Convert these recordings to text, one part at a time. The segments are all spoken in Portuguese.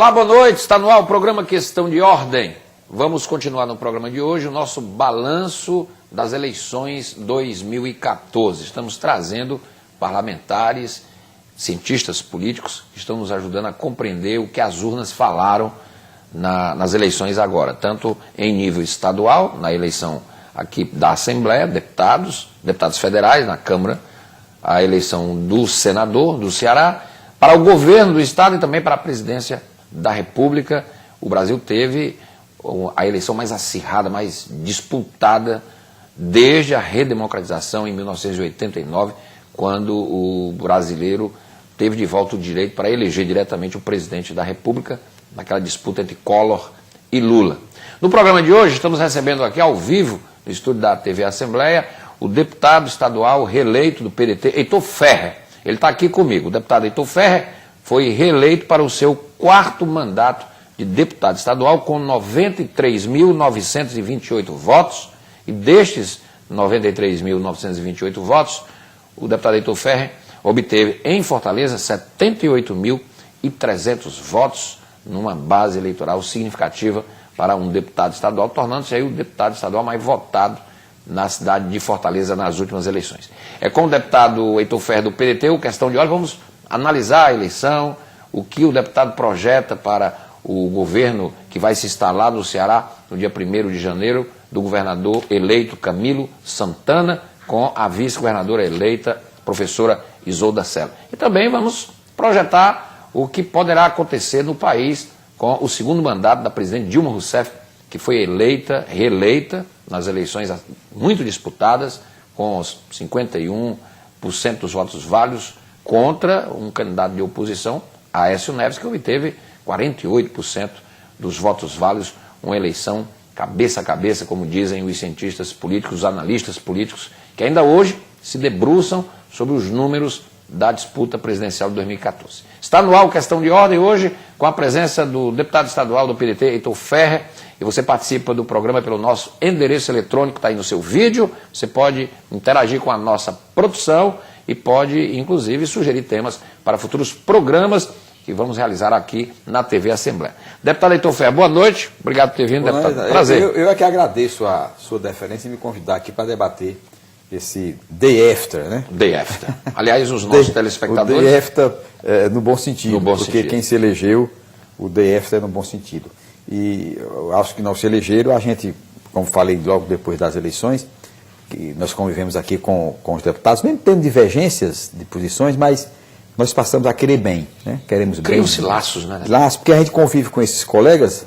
Olá, boa noite. Está no ar o programa Questão de Ordem. Vamos continuar no programa de hoje o nosso balanço das eleições 2014. Estamos trazendo parlamentares, cientistas políticos que estão nos ajudando a compreender o que as urnas falaram nas eleições agora, tanto em nível estadual, na eleição aqui da Assembleia, deputados federais na Câmara, a eleição do senador do Ceará, para o governo do Estado e também para a presidência da República. O Brasil teve a eleição mais acirrada, mais disputada desde a redemocratização em 1989, quando o brasileiro teve de volta o direito para eleger diretamente o presidente da República, naquela disputa entre Collor e Lula. No programa de hoje, estamos recebendo aqui ao vivo, no estúdio da TV Assembleia, o deputado estadual reeleito do PDT, Heitor Ferrer. Ele está aqui comigo. O deputado Heitor Ferrer foi reeleito para o seu 4º mandato de deputado estadual com 93.928 votos, e destes 93.928 votos, o deputado Heitor Ferrer obteve em Fortaleza 78.300 votos, numa base eleitoral significativa para um deputado estadual, tornando-se aí o deputado estadual mais votado na cidade de Fortaleza nas últimas eleições. É com o deputado Heitor Ferrer do PDT, o Questão de Ordem, vamos analisar a eleição, o que o deputado projeta para o governo que vai se instalar no Ceará no dia 1º de janeiro, do governador eleito Camilo Santana, com a vice-governadora eleita, professora Isolda Sela. E também vamos projetar o que poderá acontecer no país com o 2º mandato da presidente Dilma Rousseff, que foi reeleita nas eleições muito disputadas, com os 51% dos votos válidos, contra um candidato de oposição, Aécio Neves, que obteve 48% dos votos válidos, uma eleição cabeça a cabeça, como dizem os cientistas políticos, os analistas políticos, que ainda hoje se debruçam sobre os números da disputa presidencial de 2014. Está no ar o Questão de Ordem hoje, com a presença do deputado estadual do PDT, Heitor Ferrer, e você participa do programa pelo nosso endereço eletrônico, está aí no seu vídeo. Você pode interagir com a nossa produção e pode, inclusive, sugerir temas para futuros programas que vamos realizar aqui na TV Assembleia. Deputado Heitor Ferrer, boa noite. Obrigado por ter vindo, deputado. Prazer. Eu é que agradeço a sua deferência em me convidar aqui para debater esse day after, né? Day after. Aliás, os nossos telespectadores... O day after no bom sentido, no bom porque sentido. Quem se elegeu, o day after é no bom sentido. E eu acho que não se elegeram, a gente, como falei logo depois das eleições, que nós convivemos aqui com os deputados, mesmo tendo divergências de posições, mas nós passamos a querer bem, né? Queremos bem. Criam-se laços, né? Laços, porque a gente convive com esses colegas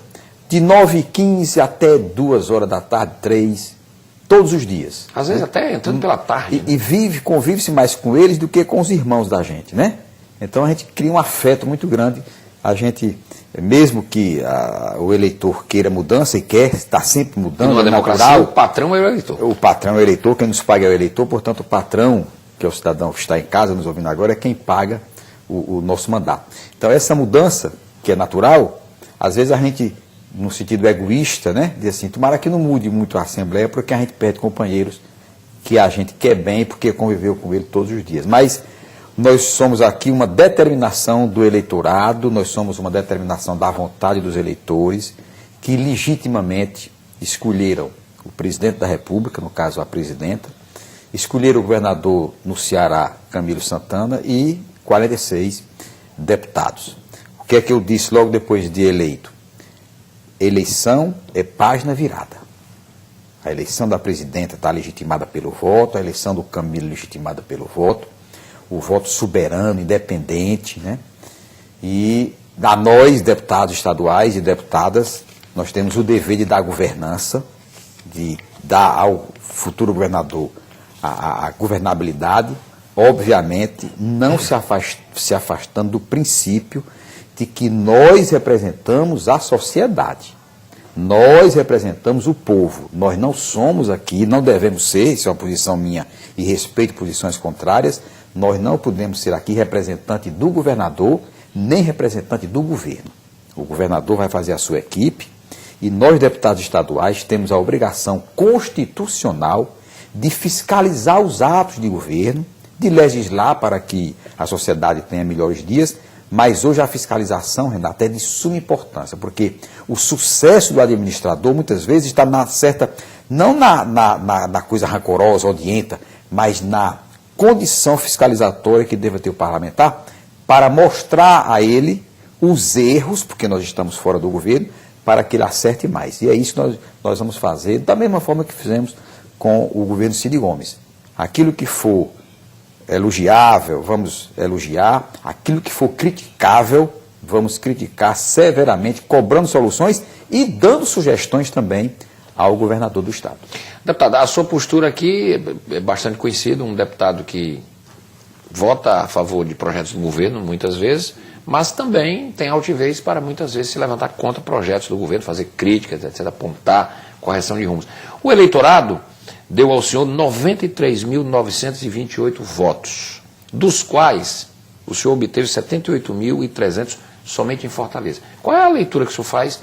de 9h15 até 2 horas da tarde, 3, todos os dias. Às vezes até entrando pela tarde. E convive-se mais com eles do que com os irmãos da gente, né? Então a gente cria um afeto muito grande. A gente, mesmo que o eleitor queira mudança e quer, está sempre mudando. Numa democracia, natural, o patrão é o eleitor. O patrão é o eleitor, quem nos paga é o eleitor, portanto o patrão, que é o cidadão que está em casa nos ouvindo agora, é quem paga o nosso mandato. Então essa mudança, que é natural, às vezes a gente, no sentido egoísta, né, diz assim, tomara que não mude muito a Assembleia, porque a gente perde companheiros que a gente quer bem, porque conviveu com ele todos os dias. Mas nós somos aqui uma determinação do eleitorado, nós somos uma determinação da vontade dos eleitores, que legitimamente escolheram o presidente da República, no caso a presidenta, escolheram o governador no Ceará, Camilo Santana, e 46 deputados. O que é que eu disse logo depois de eleito? Eleição é página virada. A eleição da presidenta está legitimada pelo voto, a eleição do Camilo legitimada pelo voto, o voto soberano, independente, né? E a nós, deputados estaduais e deputadas, nós temos o dever de dar governança, de dar ao futuro governador a governabilidade, obviamente não se afastando do princípio de que nós representamos a sociedade. Nós representamos o povo. Nós não somos aqui, não devemos ser, isso é uma posição minha e respeito posições contrárias, nós não podemos ser aqui representante do governador, nem representante do governo. O governador vai fazer a sua equipe e nós, deputados estaduais, temos a obrigação constitucional de fiscalizar os atos de governo, de legislar para que a sociedade tenha melhores dias, Mas hoje a fiscalização, Renato, é de suma importância, porque o sucesso do administrador muitas vezes está na certa, não na coisa rancorosa, odienta, mas na condição fiscalizatória que deve ter o parlamentar para mostrar a ele os erros, porque nós estamos fora do governo, para que ele acerte mais. E é isso que nós vamos fazer, da mesma forma que fizemos com o governo Cid Gomes. Aquilo que for elogiável, vamos elogiar. Aquilo que for criticável, vamos criticar severamente, cobrando soluções e dando sugestões também ao governador do Estado. Deputado, a sua postura aqui é bastante conhecida, um deputado que vota a favor de projetos do governo, muitas vezes, mas também tem altivez para muitas vezes se levantar contra projetos do governo, fazer críticas, etc., apontar correção de rumos. O eleitorado deu ao senhor 93.928 votos, dos quais o senhor obteve 78.300 somente em Fortaleza. Qual é a leitura que o senhor faz?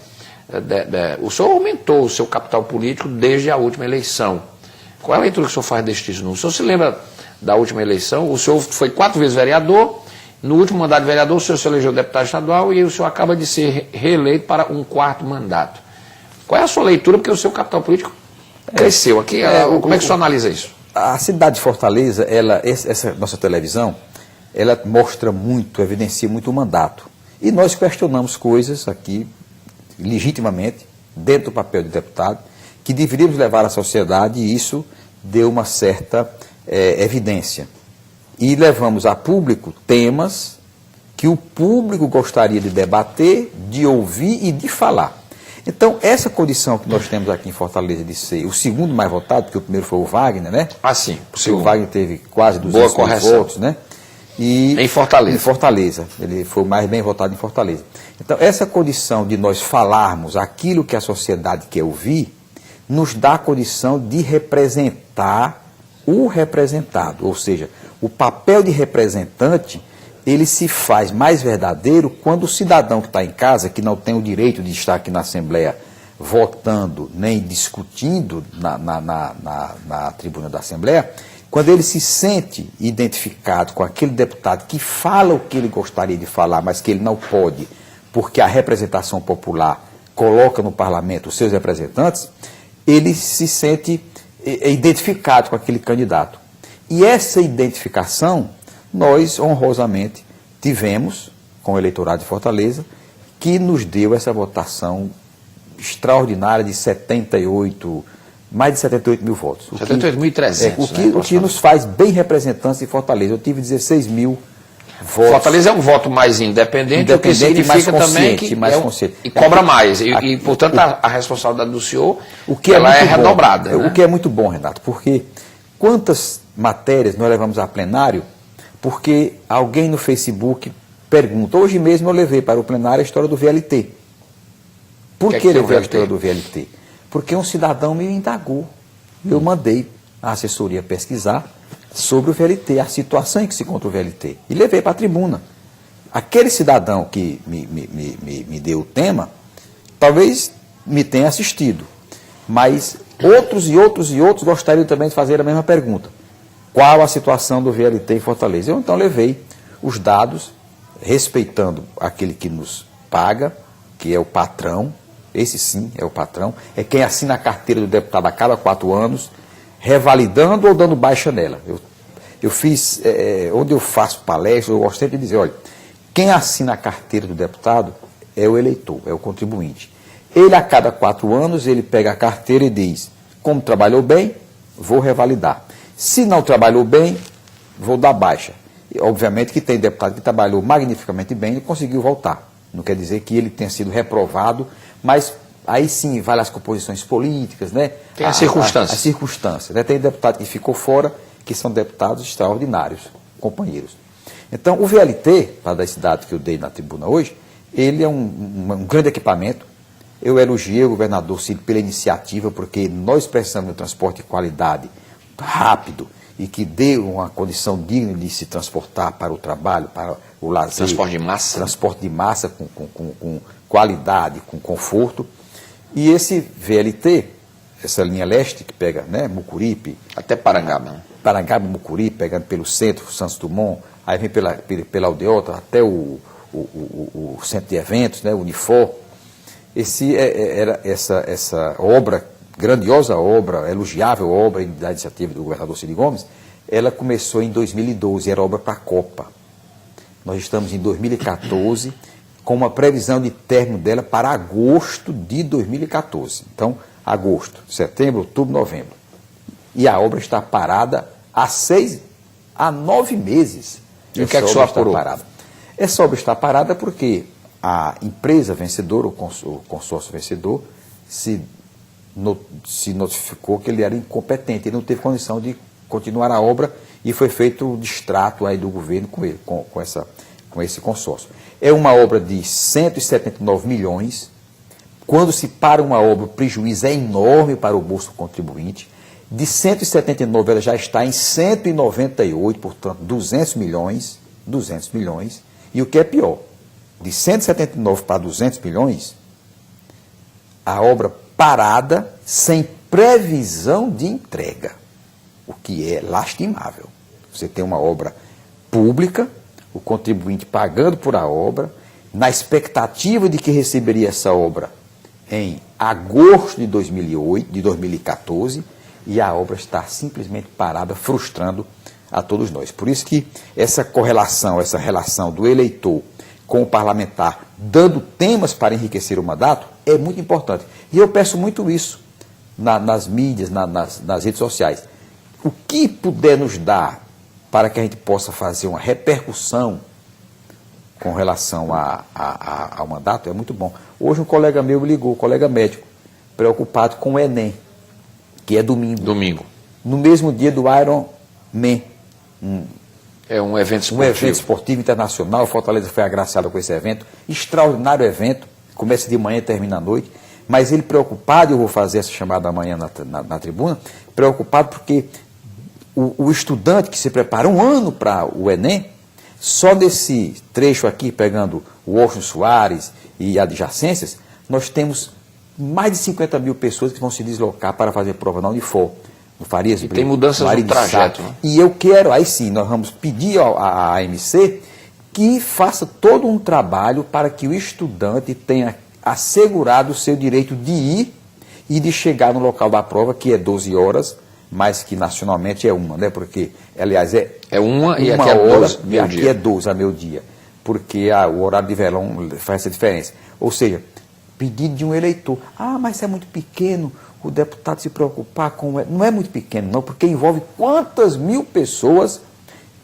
O senhor aumentou o seu capital político desde a última eleição. Qual é a leitura que o senhor faz destes números? O senhor se lembra da última eleição? O senhor foi 4 vezes vereador, no último mandato de vereador o senhor se elegeu deputado estadual e o senhor acaba de ser reeleito para um 4º mandato. Qual é a sua leitura? Porque o seu capital político cresceu aqui. Como é que o senhor analisa isso? A cidade de Fortaleza, essa nossa televisão, ela mostra muito, evidencia muito o mandato. E nós questionamos coisas aqui, legitimamente, dentro do papel de deputado, que deveríamos levar à sociedade, e isso deu uma certa evidência. E levamos a público temas que o público gostaria de debater, de ouvir e de falar. Então, essa condição que nós temos aqui em Fortaleza de ser o segundo mais votado, porque o primeiro foi o Wagner, né? Ah, sim. O Wagner teve quase 200 votos, né? E em Fortaleza. Em Fortaleza. Ele foi o mais bem votado em Fortaleza. Então, essa condição de nós falarmos aquilo que a sociedade quer ouvir, nos dá a condição de representar o representado. Ou seja, o papel de representante, ele se faz mais verdadeiro quando o cidadão que está em casa, que não tem o direito de estar aqui na Assembleia votando, nem discutindo na tribuna da Assembleia, quando ele se sente identificado com aquele deputado que fala o que ele gostaria de falar, mas que ele não pode, porque a representação popular coloca no parlamento os seus representantes, ele se sente identificado com aquele candidato. E essa identificação nós, honrosamente, tivemos com o eleitorado de Fortaleza, que nos deu essa votação extraordinária de mais de 78 mil votos. 78.300. O que nos faz bem representantes de Fortaleza. Eu tive 16 mil votos. Fortaleza é um voto mais independente, o que significa também que mais consciente. E cobra mais. E portanto, a responsabilidade do senhor ela é redobrada. Né? O que é muito bom, Renato, porque quantas matérias nós levamos a plenário porque alguém no Facebook pergunta. Hoje mesmo eu levei para o plenário a história do VLT. Por que levei a história do VLT? Porque um cidadão me indagou. Eu mandei a assessoria pesquisar sobre o VLT, a situação em que se encontra o VLT. E levei para a tribuna. Aquele cidadão que me deu o tema, talvez me tenha assistido. Mas outros e outros e outros gostariam também de fazer a mesma pergunta. Qual a situação do VLT em Fortaleza? Eu então levei os dados, respeitando aquele que nos paga, que é o patrão, esse sim é o patrão, é quem assina a carteira do deputado a cada 4 anos, revalidando ou dando baixa nela. Eu fiz, onde eu faço palestra, eu gosto sempre de dizer, olha, quem assina a carteira do deputado é o eleitor, é o contribuinte. Ele a cada 4 anos, ele pega a carteira e diz, como trabalhou bem, vou revalidar. Se não trabalhou bem, vou dar baixa. E, obviamente que tem deputado que trabalhou magnificamente bem e conseguiu voltar. Não quer dizer que ele tenha sido reprovado, mas aí sim vale as composições políticas, né? Tem as circunstâncias. As circunstâncias. Né? Tem deputado que ficou fora, que são deputados extraordinários, companheiros. Então, o VLT, para esse dado que eu dei na tribuna hoje, ele é um grande equipamento. Eu elogiei o governador Cid pela iniciativa, porque nós precisamos de um transporte de qualidade, rápido, e que dê uma condição digna de se transportar para o trabalho, para o lazer. Transporte de massa. Transporte de massa com qualidade, com conforto. E esse VLT, essa linha leste que pega, né, Mucuripe... Até Parangaba. Parangaba, Mucuripe, pegando pelo centro, Santos Dumont, aí vem pela Aldeota, até o o centro de eventos, né, o Unifor. Era essa obra, grandiosa obra, elogiável obra da iniciativa do governador Cid Gomes, ela começou em 2012, era obra para a Copa. Nós estamos em 2014, com uma previsão de término dela para agosto de 2014. Então, agosto, setembro, outubro, novembro. E a obra está parada há 6 a 9 meses. E o que é que o senhor apurou? Essa obra está parada porque a empresa vencedora, o consórcio vencedor, se notificou que ele era incompetente, ele não teve condição de continuar a obra e foi feito o distrato aí do governo com esse consórcio. É uma obra de 179 milhões. Quando se para uma obra, o prejuízo é enorme para o bolso do contribuinte. De 179, ela já está em 198, portanto, 200 milhões. E o que é pior, de 179 para 200 milhões, a obra parada sem previsão de entrega, o que é lastimável. Você tem uma obra pública, o contribuinte pagando por a obra, na expectativa de que receberia essa obra em agosto de 2014, e a obra está simplesmente parada, frustrando a todos nós. Por isso que essa correlação, essa relação do eleitor com o parlamentar, dando temas para enriquecer o mandato, é muito importante. E eu peço muito isso nas mídias, nas redes sociais. O que puder nos dar para que a gente possa fazer uma repercussão com relação ao mandato, é muito bom. Hoje um colega meu me ligou, um colega médico, preocupado com o Enem, que é domingo. No mesmo dia do Ironman. É um evento esportivo. Um evento esportivo internacional. Fortaleza foi agraciado com esse evento. Extraordinário evento. Começa de manhã e termina à noite. Mas ele preocupado, eu vou fazer essa chamada amanhã na tribuna, preocupado porque o estudante que se prepara um ano para o Enem, só nesse trecho aqui, pegando o Washington Soares e adjacências, nós temos mais de 50 mil pessoas que vão se deslocar para fazer prova na Unifor, no Farias Brito. E tem mudanças no trajeto. Né? E eu quero, aí sim, nós vamos pedir à AMC que faça todo um trabalho para que o estudante tenha assegurado o seu direito de ir e de chegar no local da prova, que é 12 horas, mas que nacionalmente é uma, né? Porque, aliás, é uma e aqui é 12 e aqui é 12 a meio-dia, porque o horário de verão faz essa diferença. Ou seja, pedido de um eleitor. Ah, mas é muito pequeno o deputado se preocupar com... Não é muito pequeno, não, porque envolve quantas mil pessoas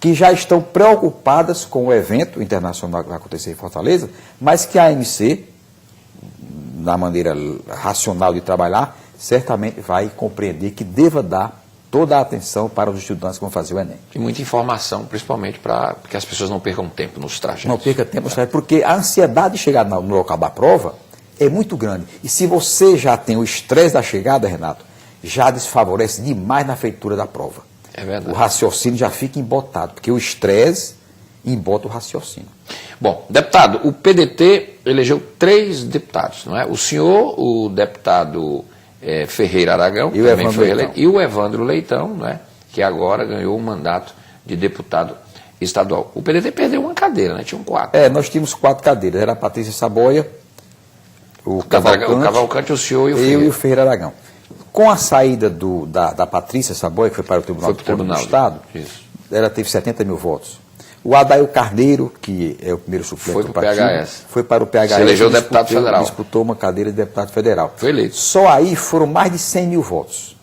que já estão preocupadas com o evento internacional que vai acontecer em Fortaleza, mas que a AMC, na maneira racional de trabalhar, certamente vai compreender que deva dar toda a atenção para os estudantes que vão fazer o Enem. E muita informação, principalmente para que as pessoas não percam tempo nos trajetos. Não perca tempo nos trajetos, porque a ansiedade de chegar no local da prova é muito grande. E se você já tem o estresse da chegada, Renato, já desfavorece demais na feitura da prova. É verdade. O raciocínio já fica embotado, porque o estresse embota o raciocínio. Bom, deputado, o PDT elegeu 3 deputados, não é? O senhor, o deputado Ferreira Aragão, que também foi eleito, e o Evandro Leitão, não é? Que agora ganhou o mandato de deputado estadual. O PDT perdeu uma cadeira, né? Tinham 4. Nós tínhamos 4 cadeiras. Era a Patrícia Saboia, o Cavalcante, o senhor e o Ferreira. Eu e o Ferreira Aragão. Com a saída da Patrícia Saboia, que foi para o Tribunal do Estado, ela teve 70 mil votos. O Adail Carneiro, que é o primeiro suplente do partido, foi para o PHS. Se elegeu deputado federal. Disputou uma cadeira de deputado federal. Foi eleito. Só aí foram mais de 100 mil votos.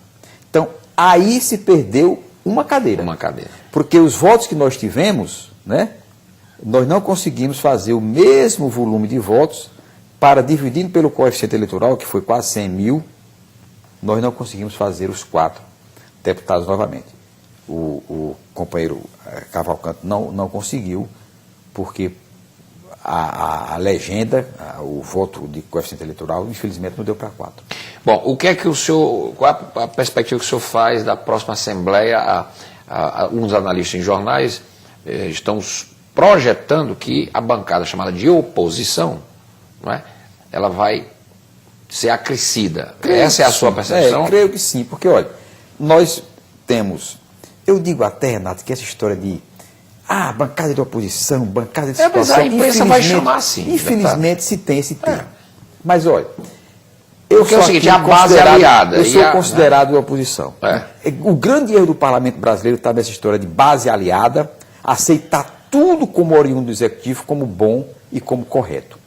Então, aí se perdeu uma cadeira. Uma cadeira. Porque os votos que nós tivemos, né, nós não conseguimos fazer o mesmo volume de votos para, dividindo pelo coeficiente eleitoral, que foi quase 100 mil, nós não conseguimos fazer os 4 deputados novamente. O companheiro Cavalcante não conseguiu, porque a legenda, o voto de coeficiente eleitoral, infelizmente não deu para 4. Bom, o que é que o senhor, qual a perspectiva que o senhor faz da próxima Assembleia? Uns analistas em jornais estão projetando que a bancada chamada de oposição, não é? Ela vai ser acrescida. Essa é a sua percepção? Creio que sim, porque, olha, nós temos... Eu digo até, Renato, que essa história de Ah, bancada de oposição, bancada de Mas a imprensa vai chamar assim. Infelizmente se tem esse termo. Mas olha, porque é o seguinte, a base é aliada. Eu sou considerado oposição. O grande erro do parlamento brasileiro está nessa história de base aliada, aceitar tudo como oriundo do executivo, como bom e como correto.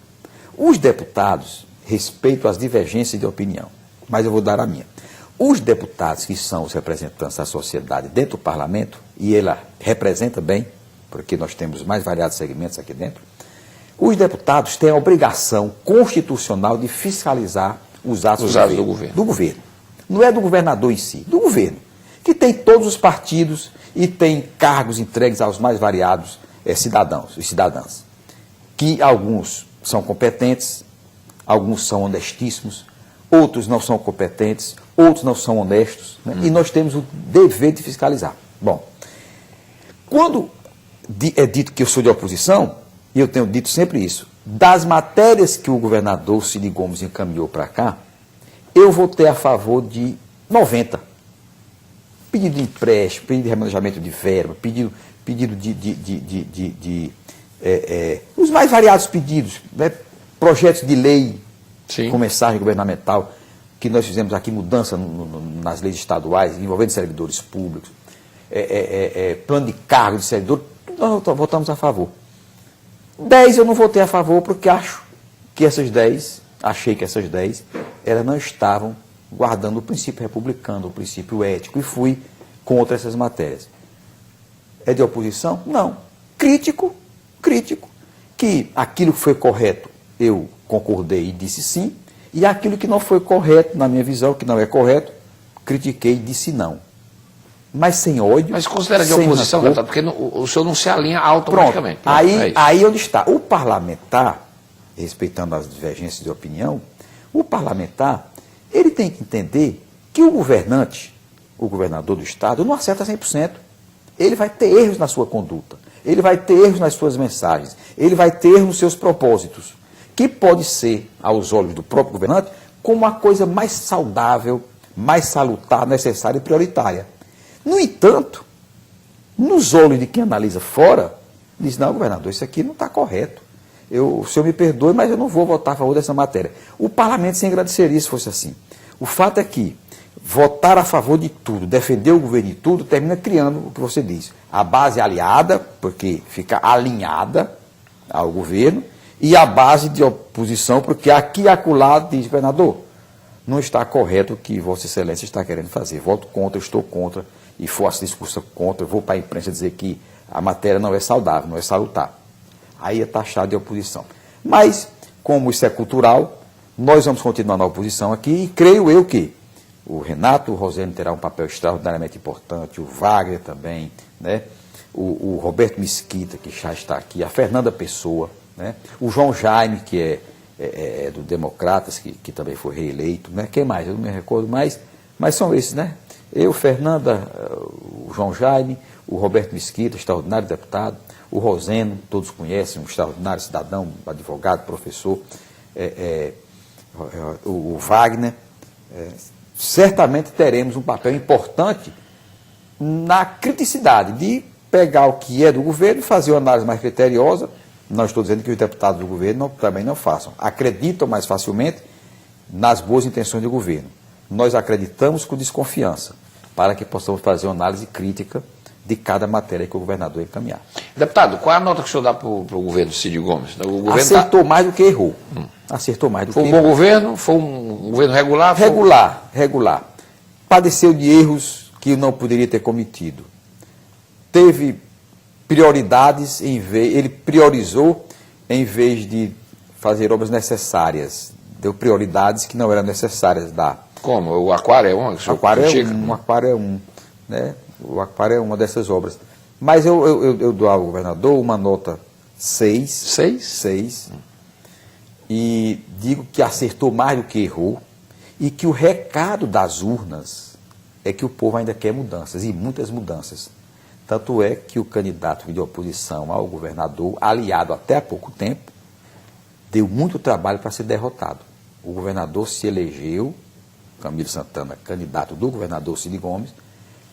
Os deputados respeitam as divergências de opinião, mas eu vou dar a minha. Os deputados que são os representantes da sociedade dentro do parlamento, e ela representa bem, porque nós temos os mais variados segmentos aqui dentro, os deputados têm a obrigação constitucional de fiscalizar os atos do governo. Não é do governador em si, do governo, que tem todos os partidos e tem cargos entregues aos mais variados cidadãos e cidadãs, que alguns são competentes, alguns são honestíssimos, outros não são competentes, outros não são honestos, né? E nós temos o dever de fiscalizar. Bom, quando é dito que eu sou de oposição, e eu tenho dito sempre isso, das matérias que o governador Cid Gomes encaminhou para cá, eu votei a favor de 90. Pedido de empréstimo, pedido de remanejamento de verba, pedido os mais variados pedidos, né? Projetos de lei com mensagem governamental, que nós fizemos aqui, mudança nas leis estaduais, envolvendo servidores públicos, plano de cargo de servidor, nós votamos a favor. 10 eu não votei a favor porque achei que essas 10, elas não estavam guardando o princípio republicano, o princípio ético, e fui contra essas matérias. É de oposição? Não. Crítico, que aquilo que foi correto eu concordei e disse sim, e aquilo que não foi correto, na minha visão, que não é correto, critiquei e disse não. Mas sem ódio. Mas considera de oposição, deputado, porque o senhor não se alinha automaticamente. Pronto. Aí onde está. O parlamentar, respeitando as divergências de opinião, o parlamentar, ele tem que entender que o governante, o governador do Estado, não acerta 100%. Ele vai ter erros na sua conduta, ele vai ter erros nas suas mensagens, ele vai ter erros nos seus propósitos, que pode ser, aos olhos do próprio governante, como a coisa mais saudável, mais salutar, necessária e prioritária. No entanto, nos olhos de quem analisa fora, diz, não, governador, isso aqui não está correto. O senhor me perdoe, mas eu não vou votar a favor dessa matéria. O parlamento se agradeceria se fosse assim. O fato é que votar a favor de tudo, defender o governo de tudo, termina criando o que você diz. A base aliada, porque fica alinhada ao governo, e a base de oposição, porque aqui e acolá diz, governador, não está correto o que Vossa Excelência está querendo fazer. Voto contra, estou contra, e faço discurso contra, vou para a imprensa dizer que a matéria não é saudável, não é salutar. Aí é taxado de oposição. Mas, como isso é cultural, nós vamos continuar na oposição aqui, e creio eu que o Renato Rosendo terá um papel extraordinariamente importante, o Wagner também, né? O Roberto Mesquita, que já está aqui, a Fernanda Pessoa, né? O João Jaime, que é do Democratas, que também foi reeleito, né? Quem mais? Eu não me recordo mais, mas são esses, né? Eu, Fernanda, o João Jaime, o Roberto Mesquita, extraordinário deputado, o Rosendo, todos conhecem, um extraordinário cidadão, advogado, professor, o Wagner. Certamente teremos um papel importante na criticidade de pegar o que é do governo e fazer uma análise mais criteriosa. Não estou dizendo que os deputados do governo também não façam. Acreditam mais facilmente nas boas intenções do governo. Nós acreditamos com desconfiança, para que possamos fazer uma análise crítica de cada matéria que o governador encaminhar. Deputado, qual é a nota que o senhor dá para o governo Cid Gomes? O governo acertou mais do que errou. Acertou mais do que errou. Foi um bom governo? Foi um governo regular? Regular. Padeceu de erros que não poderia ter cometido. Teve prioridades, ele priorizou em vez de fazer obras necessárias. Deu prioridades que não eram necessárias dar. Como? O Aquário é um? O Aquário é um, né? O Aquário é uma dessas obras. Mas eu dou ao governador uma nota 6. 6. E digo que acertou mais do que errou. E que o recado das urnas é que o povo ainda quer mudanças, e muitas mudanças. Tanto é que o candidato de oposição ao governador, aliado até há pouco tempo, deu muito trabalho para ser derrotado. O governador se elegeu, Camilo Santana, candidato do governador Cid Gomes,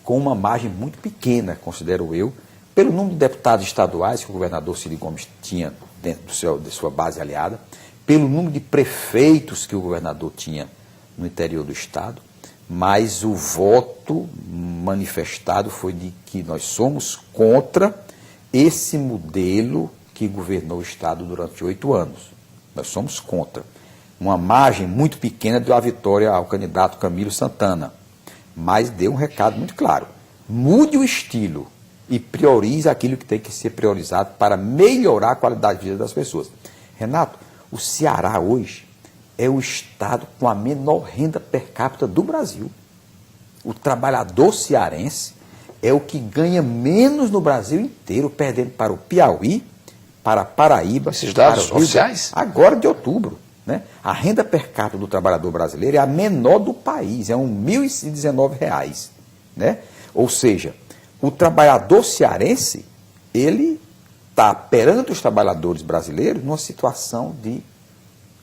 com uma margem muito pequena, considero eu, pelo número de deputados estaduais que o governador Ciro Gomes tinha dentro de sua base aliada, pelo número de prefeitos que o governador tinha no interior do estado, mas o voto manifestado foi de que nós somos contra esse modelo que governou o estado durante 8 anos. Nós somos contra. Uma margem muito pequena deu a vitória ao candidato Camilo Santana, mas deu um recado muito claro. Mude o estilo e priorize aquilo que tem que ser priorizado para melhorar a qualidade de vida das pessoas. Renato, o Ceará hoje é o estado com a menor renda per capita do Brasil. O trabalhador cearense é o que ganha menos no Brasil inteiro, perdendo para o Piauí, para a Paraíba. Esses dados oficiais? Agora de outubro. Né? A renda per capita do trabalhador brasileiro é a menor do país, é R$ 1.019. Né? Ou seja, o trabalhador cearense, ele está perante os trabalhadores brasileiros numa situação de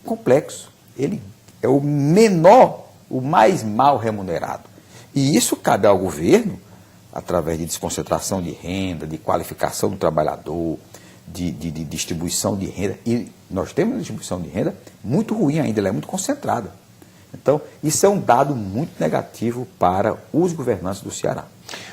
complexo. Ele é o menor, o mais mal remunerado. E isso cabe ao governo, através de desconcentração de renda, de qualificação do trabalhador, de distribuição de renda. E nós temos uma distribuição de renda muito ruim ainda, ela é muito concentrada. Então, isso é um dado muito negativo para os governantes do Ceará.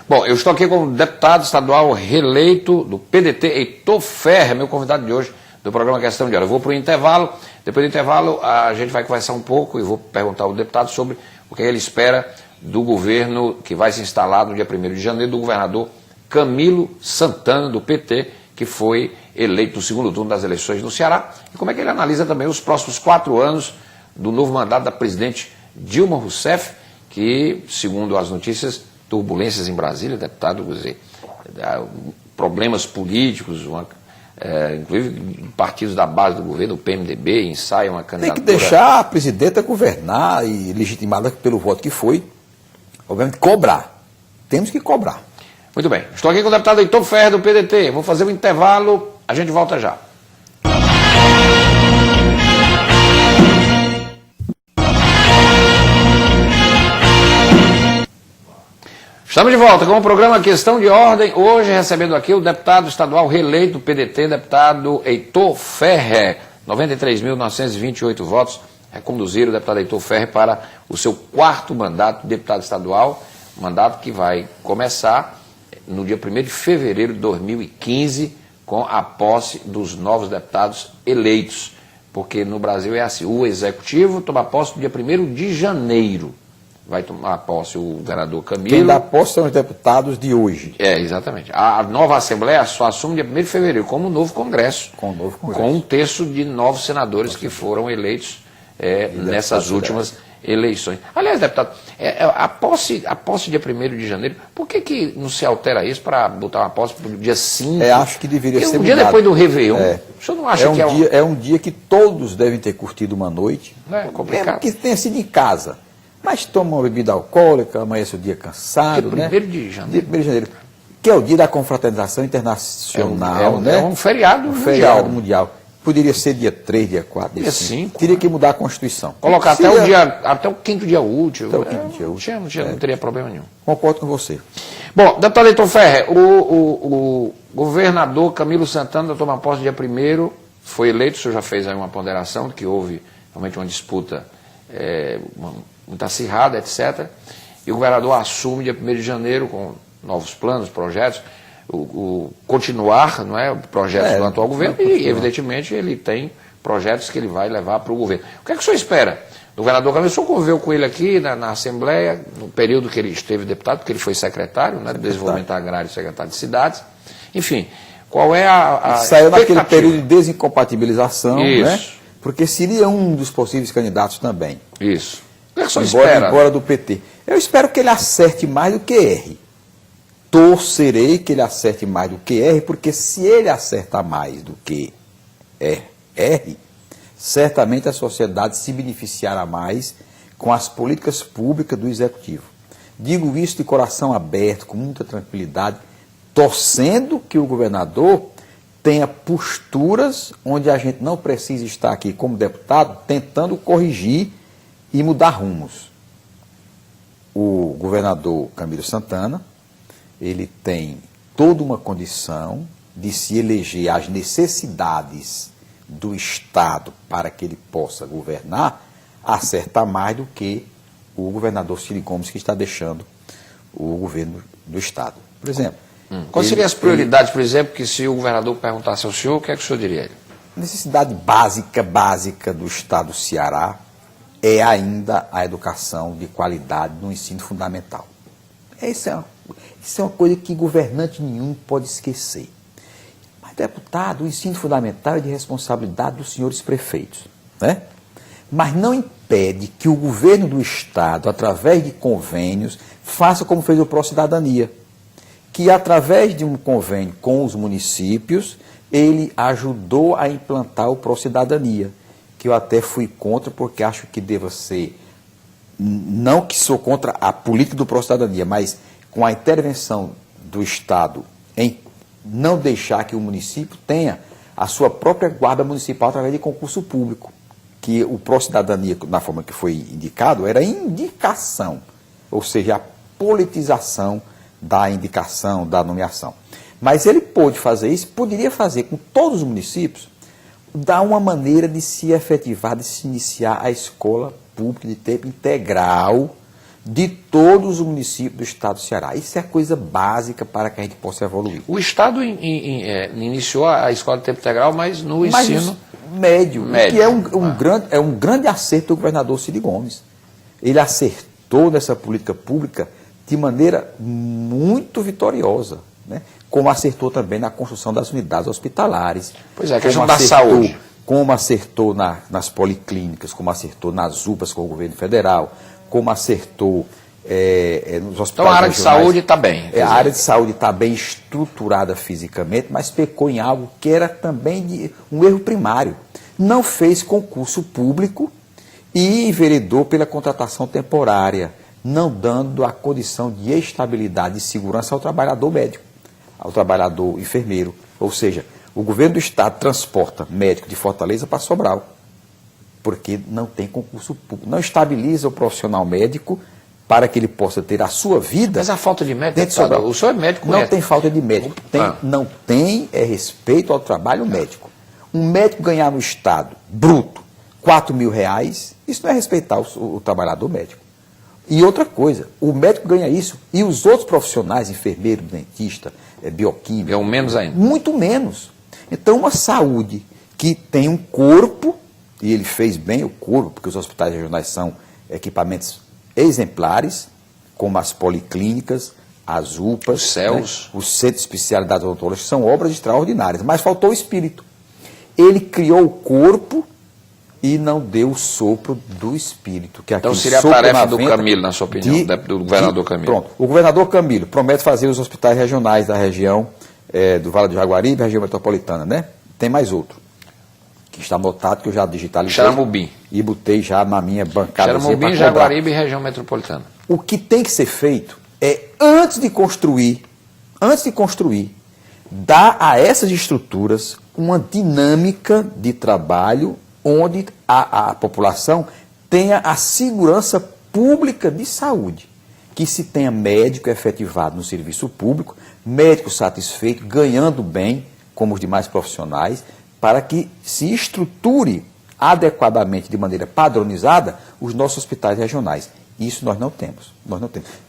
Bom, eu estou aqui com o deputado estadual reeleito do PDT, Heitor Ferrer, meu convidado de hoje do programa Questão de Hora. Eu vou para o intervalo, depois do intervalo a gente vai conversar um pouco e vou perguntar ao deputado sobre o que ele espera do governo que vai se instalar no dia 1º de janeiro, do governador Camilo Santana, do PT, que foi eleito no segundo turno das eleições no Ceará, e como é que ele analisa também os próximos 4 anos do novo mandato da presidente Dilma Rousseff, que, segundo as notícias, turbulências em Brasília, deputado, quer dizer, problemas políticos, inclusive partidos da base do governo, o PMDB, ensaiam uma candidatura. Tem que deixar a presidenta governar e legitimada pelo voto que foi, obviamente, cobrar. Temos que cobrar. Muito bem. Estou aqui com o deputado Heitor Ferrer, do PDT. Vou fazer um intervalo, a gente volta já. Estamos de volta com o programa Questão de Ordem, hoje recebendo aqui o deputado estadual reeleito do PDT, deputado Heitor Ferrer. 93.928 votos reconduziram o deputado Heitor Ferrer para o seu 4º mandato de deputado estadual, mandato que vai começar no dia 1º de fevereiro de 2015, com a posse dos novos deputados eleitos, porque no Brasil é assim, o executivo toma posse no dia 1º de janeiro. Vai tomar posse o governador Camilo. Quem dá posse são os deputados de hoje. Exatamente. A nova Assembleia só assume dia 1º de fevereiro, como um novo Congresso. Com o novo Congresso. Com 1/3 de novos senadores que foram eleitos nessas últimas eleições. Aliás, deputado, a posse dia 1º de janeiro, por que não se altera isso para botar uma posse para o dia 5? Acho que deveria ser um dia mudado. depois do Réveillon. O senhor não acha que é um dia que todos devem ter curtido uma noite. Não é complicado. Mesmo que tenha sido em casa. Mas toma uma bebida alcoólica, amanhece o dia cansado, dia 1º de janeiro. Dia 1º de janeiro. Que é o dia da confraternização internacional, né? É um feriado mundial. Feriado mundial. Poderia ser dia 3, dia 4, dia 5. Teria que mudar a Constituição. Colocar até o 5º dia útil. Até o 5º dia útil. Não teria problema nenhum. Concordo com você. Bom, deputado Heitor Ferrer, o governador Camilo Santana toma posse dia 1º, foi eleito, o senhor já fez aí uma ponderação de que houve realmente uma disputa muito acirrada, etc. E o governador assume dia 1º de janeiro com novos planos, projetos, continuar, não é, o projeto do atual governo e, evidentemente, ele tem projetos que ele vai levar para o governo. O que é que o senhor espera do governador Camilo? O senhor conviveu com ele aqui na Assembleia, no período que ele esteve deputado, porque ele foi secretário, né, de Desenvolvimento Agrário e secretário de Cidades. Enfim, qual é a saiu naquele período de desincompatibilização, isso, né? Porque seria um dos possíveis candidatos também. Isso. O que é que o senhor espera? Embora do PT. Eu espero que ele acerte mais do que erre. Torcerei que ele acerte mais do que erre, porque se ele acertar mais do que erre, certamente a sociedade se beneficiará mais com as políticas públicas do Executivo. Digo isso de coração aberto, com muita tranquilidade, torcendo que o governador tenha posturas onde a gente não precisa estar aqui como deputado tentando corrigir e mudar rumos. O governador Camilo Santana, ele tem toda uma condição de se eleger às necessidades do Estado para que ele possa governar, acerta mais do que o governador Ciro Gomes, que está deixando o governo do Estado. Por exemplo... Quais seriam as prioridades, por exemplo, que se o governador perguntasse ao senhor, o que é que o senhor diria a ele? A necessidade básica do Estado do Ceará é ainda a educação de qualidade no ensino fundamental. Isso é uma coisa que governante nenhum pode esquecer. Mas, deputado, o ensino fundamental é de responsabilidade dos senhores prefeitos, né? Mas não impede que o governo do Estado, através de convênios, faça como fez o Pró-Cidadania, que através de um convênio com os municípios, ele ajudou a implantar o Pró-Cidadania, que eu até fui contra, porque acho que deva ser, não que sou contra a política do Pró-Cidadania, mas com a intervenção do Estado em não deixar que o município tenha a sua própria guarda municipal através de concurso público, que o Pró-Cidadania, na forma que foi indicado, era indicação, ou seja, a politização da indicação, da nomeação. Mas ele pôde fazer isso, poderia fazer com todos os municípios, dar uma maneira de se efetivar, de se iniciar a escola pública de tempo integral de todos os municípios do Estado do Ceará. Isso é coisa básica para que a gente possa evoluir. O Estado iniciou a escola de tempo integral, mas no ensino médio. Que é um grande acerto do governador Ciro Gomes. Ele acertou nessa política pública de maneira muito vitoriosa, né? Como acertou também na construção das unidades hospitalares. Pois é, a questão da saúde. Como acertou nas policlínicas, como acertou nas UPAs com o governo federal, como acertou nos hospitais. Então a área de saúde está bem. A área de saúde está bem estruturada fisicamente, mas pecou em algo que era também um erro primário. Não fez concurso público e enveredou pela contratação temporária, não dando a condição de estabilidade e segurança ao trabalhador médico, ao trabalhador enfermeiro. Ou seja, o governo do Estado transporta médico de Fortaleza para Sobral, porque não tem concurso público, não estabiliza o profissional médico para que ele possa ter a sua vida. Mas a falta de médico, deputado, o senhor é médico? Não tem falta de médico, não tem respeito ao trabalho médico. Um médico ganhar no Estado, bruto, R$4.000, isso não é respeitar o trabalhador médico. E outra coisa, o médico ganha isso e os outros profissionais, enfermeiro, dentista, bioquímico... Ganham menos ainda. Muito menos. Então, uma saúde que tem um corpo, e ele fez bem o corpo, porque os hospitais regionais são equipamentos exemplares, como as policlínicas, as UPAs, os CELS, né? Os centros de especialidades odontológicas, são obras extraordinárias, mas faltou o espírito. Ele criou o corpo e não deu o sopro do espírito. Que então seria a tarefa do Camilo, na sua opinião, do governador Camilo. Pronto. O governador Camilo promete fazer os hospitais regionais da região do Vale do Jaguaribe, região metropolitana, né? Tem mais outro, que está anotado, que eu já digitalizei. Xaramubim. E botei já na minha bancada. Xaramubim, Jaguaribe e região metropolitana. O que tem que ser feito é, antes de construir, dar a essas estruturas uma dinâmica de trabalho onde a população tenha a segurança pública de saúde, que se tenha médico efetivado no serviço público, médico satisfeito, ganhando bem, como os demais profissionais, para que se estruture adequadamente, de maneira padronizada, os nossos hospitais regionais. Isso nós não temos.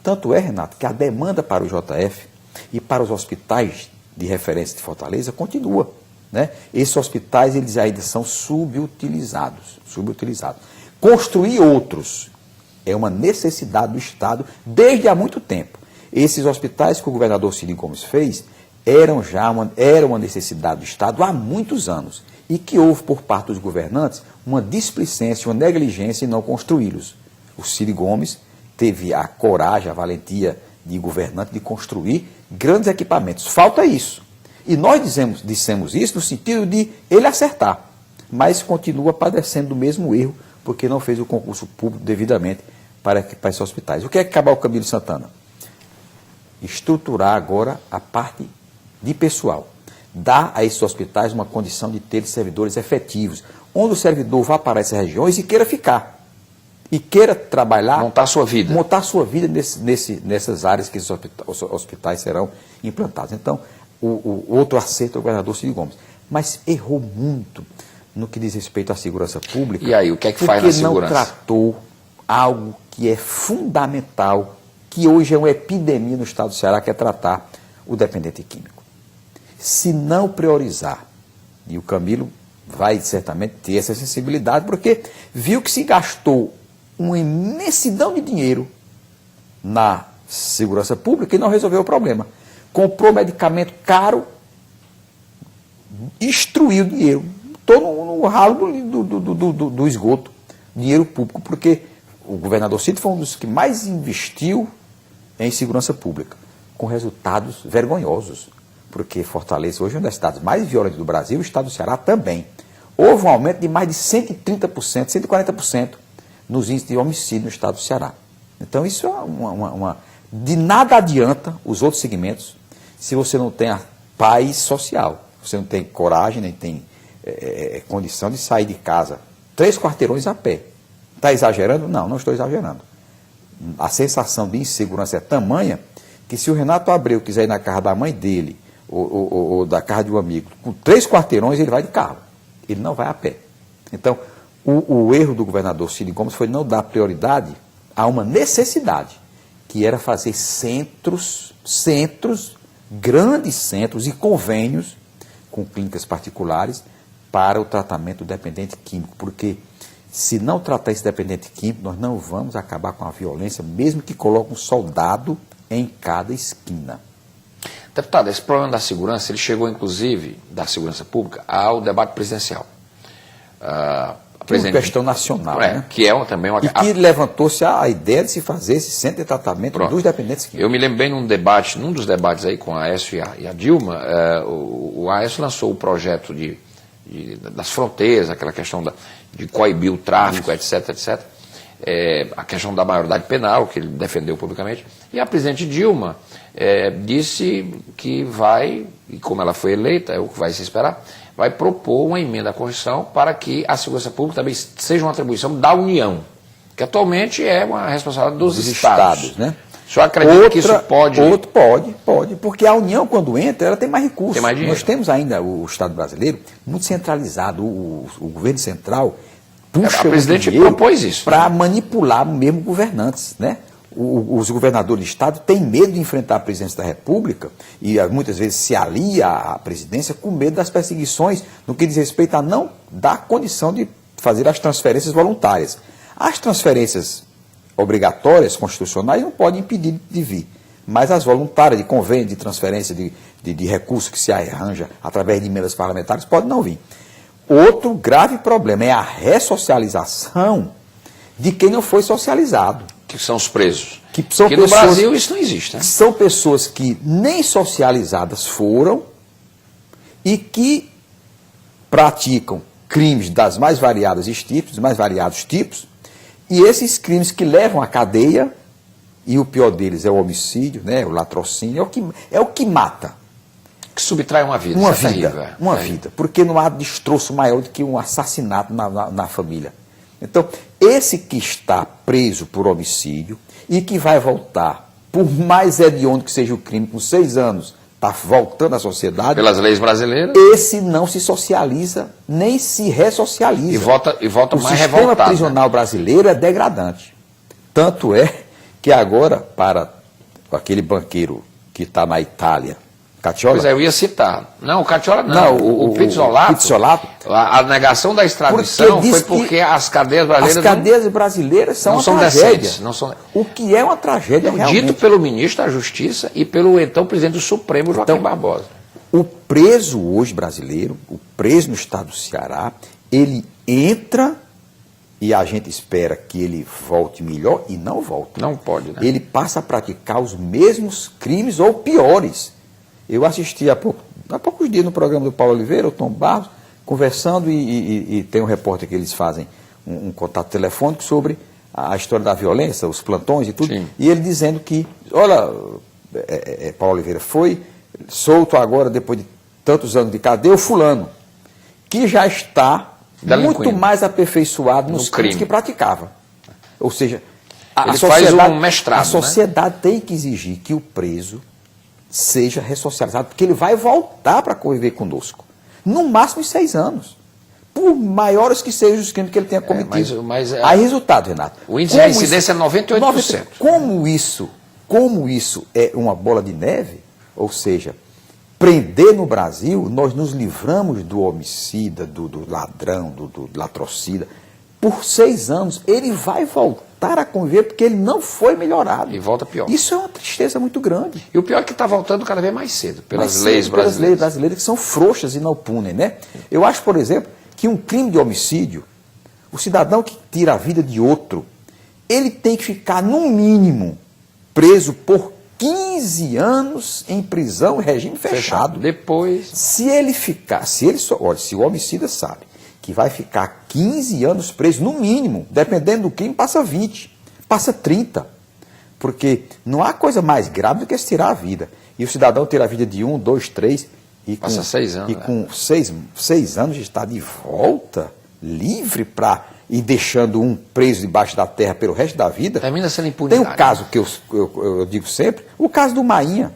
Tanto é, Renato, que a demanda para o JF e para os hospitais de referência de Fortaleza continua. Né? Esses hospitais eles ainda são subutilizados. Construir outros é uma necessidade do Estado desde há muito tempo. Esses hospitais que o governador Ciro Gomes fez era uma necessidade do Estado há muitos anos e que houve por parte dos governantes uma displicência, uma negligência em não construí-los. O Ciro Gomes teve a coragem, a valentia de governante de construir grandes equipamentos. Falta isso. E nós dissemos isso no sentido de ele acertar, mas continua padecendo do mesmo erro, porque não fez o concurso público devidamente para esses hospitais. O que é que acabar o Camilo Santana? Estruturar agora a parte de pessoal. Dar a esses hospitais uma condição de ter servidores efetivos, onde o servidor vá para essas regiões e queira ficar. e queira trabalhar... Montar a sua vida. Montar a sua vida nessas áreas que os hospitais serão implantados. Então, o outro acerto é o governador Cid Gomes. Mas errou muito no que diz respeito à segurança pública. E aí, o que é que faz na segurança? Porque não tratou algo que é fundamental, que hoje é uma epidemia no estado do Ceará, que é tratar o dependente químico. Se não priorizar, e o Camilo vai certamente ter essa sensibilidade, porque viu que se gastou uma imensidão de dinheiro na segurança pública e não resolveu o problema. Comprou medicamento caro, instruiu o dinheiro, estou no ralo do esgoto, dinheiro público, porque o governador Cid foi um dos que mais investiu em segurança pública, com resultados vergonhosos, porque Fortaleza hoje é uma das cidades mais violentas do Brasil, o estado do Ceará também. Houve um aumento de mais de 130%, 140% nos índices de homicídio no estado do Ceará. Então isso é de nada adianta os outros segmentos se você não tem a paz social, você não tem coragem, nem tem condição de sair de casa 3 quarteirões a pé. Está exagerando? Não, não estou exagerando. A sensação de insegurança é tamanha que se o Renato Abreu quiser ir na casa da mãe dele ou da casa de um amigo, com 3 quarteirões ele vai de carro, ele não vai a pé. Então, o erro do governador Cid Gomes foi não dar prioridade a uma necessidade, que era fazer centros, grandes centros e convênios com clínicas particulares para o tratamento do dependente químico, porque se não tratar esse dependente químico, nós não vamos acabar com a violência, mesmo que coloque um soldado em cada esquina. Deputado, esse problema da segurança, ele chegou, inclusive, da segurança pública, ao debate presidencial. É uma questão nacional, né? Que é também uma... E que levantou-se a ideia de se fazer esse centro de tratamento dos dependentes químicos. Eu me lembro bem num dos debates aí com a Aécio e a Dilma, o Aécio lançou o projeto das fronteiras, aquela questão de coibir o tráfico, etc, etc. A questão da maioridade penal, que ele defendeu publicamente. E a presidente Dilma disse que vai, e como ela foi eleita, é o que vai se esperar, vai propor uma emenda à Constituição para que a segurança pública também seja uma atribuição da União, que atualmente é uma responsabilidade dos Estados. Né? O senhor acredita que isso pode... Pode, porque a União, quando entra, ela tem mais recursos. Tem mais dinheiro. Nós temos ainda o Estado brasileiro muito centralizado, o governo central puxa a presidente propôs isso para manipular mesmo governantes, né? Os governadores de Estado têm medo de enfrentar a presidência da República e muitas vezes se alia à presidência com medo das perseguições no que diz respeito a não dar condição de fazer as transferências voluntárias. As transferências obrigatórias, constitucionais, não podem impedir de vir, mas as voluntárias, de convênio, de transferência de recursos que se arranja através de emendas parlamentares, podem não vir. Outro grave problema é a ressocialização de quem não foi socializado. Que são os presos. Porque no Brasil isso não existe. Né? São pessoas que nem socializadas foram e que praticam crimes das mais variados tipos, e esses crimes que levam à cadeia, e o pior deles é o homicídio, né, o latrocínio, é o que mata. Que subtrai uma vida. Uma vida, porque não há destroço maior do que um assassinato na família. Então, esse que está preso por homicídio e que vai voltar, por mais hediondo que seja o crime, com 6 anos, está voltando à sociedade... Pelas leis brasileiras. Esse não se socializa, nem se ressocializa. E volta mais revoltado. O sistema prisional brasileiro é degradante. Tanto é que agora, para aquele banqueiro que está na Itália, Cacciola... Pois é, eu ia citar. Não, o Cacciola não. O Pizzolato. A negação da extradição foi porque as cadeias brasileiras... As cadeias brasileiras são uma tragédia. Decentes, não são... O que é uma tragédia realmente. Dito pelo ministro da Justiça e pelo então presidente do Supremo, Joaquim Barbosa. O preso hoje brasileiro, o preso no estado do Ceará, ele entra e a gente espera que ele volte melhor e não volta. Não pode, né? Ele passa a praticar os mesmos crimes ou piores. Eu assisti há poucos dias no programa do Paulo Oliveira, o Tom Barros, conversando e tem um repórter que eles fazem um contato telefônico sobre a história da violência, os plantões e tudo. Sim. E ele dizendo que, olha, Paulo Oliveira, foi solto agora, depois de tantos anos de cadeia, o fulano, que já está muito mais aperfeiçoado nos crimes que praticava. Ou seja, Ele faz um mestrado, a sociedade tem que exigir que o preso seja ressocializado, porque ele vai voltar para conviver conosco. No máximo em 6 anos. Por maiores que sejam os crimes que ele tenha cometido. Aí, resultado, Renato. O índice de incidência é 98%. Como isso é uma bola de neve, ou seja, prender no Brasil, nós nos livramos do homicida, do ladrão, do latrocida. Por 6 anos, ele vai voltar a conviver porque ele não foi melhorado. E volta pior. Isso é uma tristeza muito grande. E o pior é que está voltando cada vez mais cedo, pelas leis brasileiras. Pelas leis brasileiras que são frouxas e não punem, né? Eu acho, por exemplo, que um crime de homicídio, o cidadão que tira a vida de outro, ele tem que ficar, no mínimo, preso por 15 anos em prisão em regime fechado. Depois... Se o homicida sabe que vai ficar 15 anos preso, no mínimo, dependendo do crime, passa 20, passa 30. Porque não há coisa mais grave do que se tirar a vida. E o cidadão ter a vida de 1, 2, 3... Passa 6 anos. E com 6 anos está de volta, livre para ir deixando um preso debaixo da terra pelo resto da vida. Termina sendo impunidade. Tem o caso que eu digo sempre, o caso do Mainha.